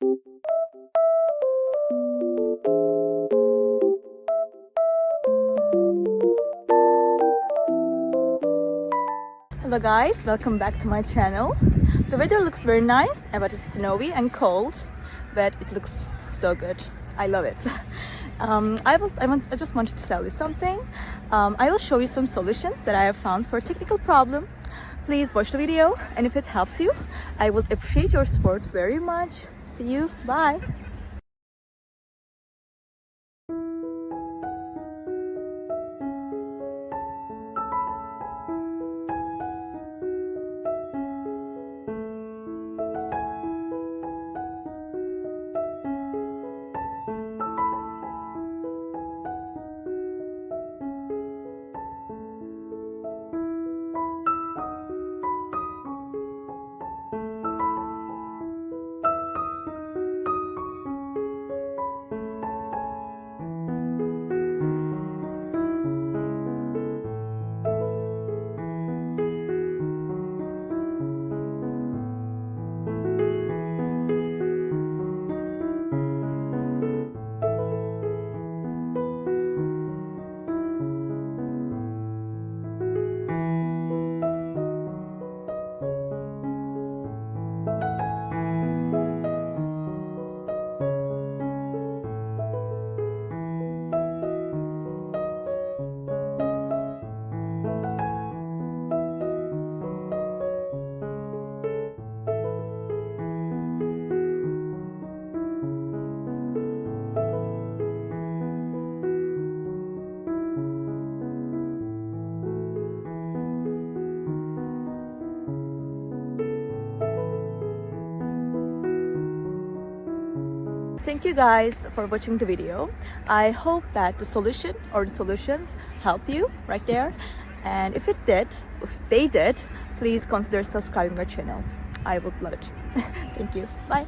Hello guys, welcome back to my channel. The weather looks very nice, but it's snowy and cold, but it looks so good. I love it. I just wanted to tell you something. I will show you some solutions that I have found for a technical problem. Please watch the video, and if it helps you, I would appreciate your support very much. See you, bye. Thank you guys for watching the video. I hope that the solution or the solutions helped you right there. And if they did, please consider subscribing my channel. I would love it. Thank you. Bye.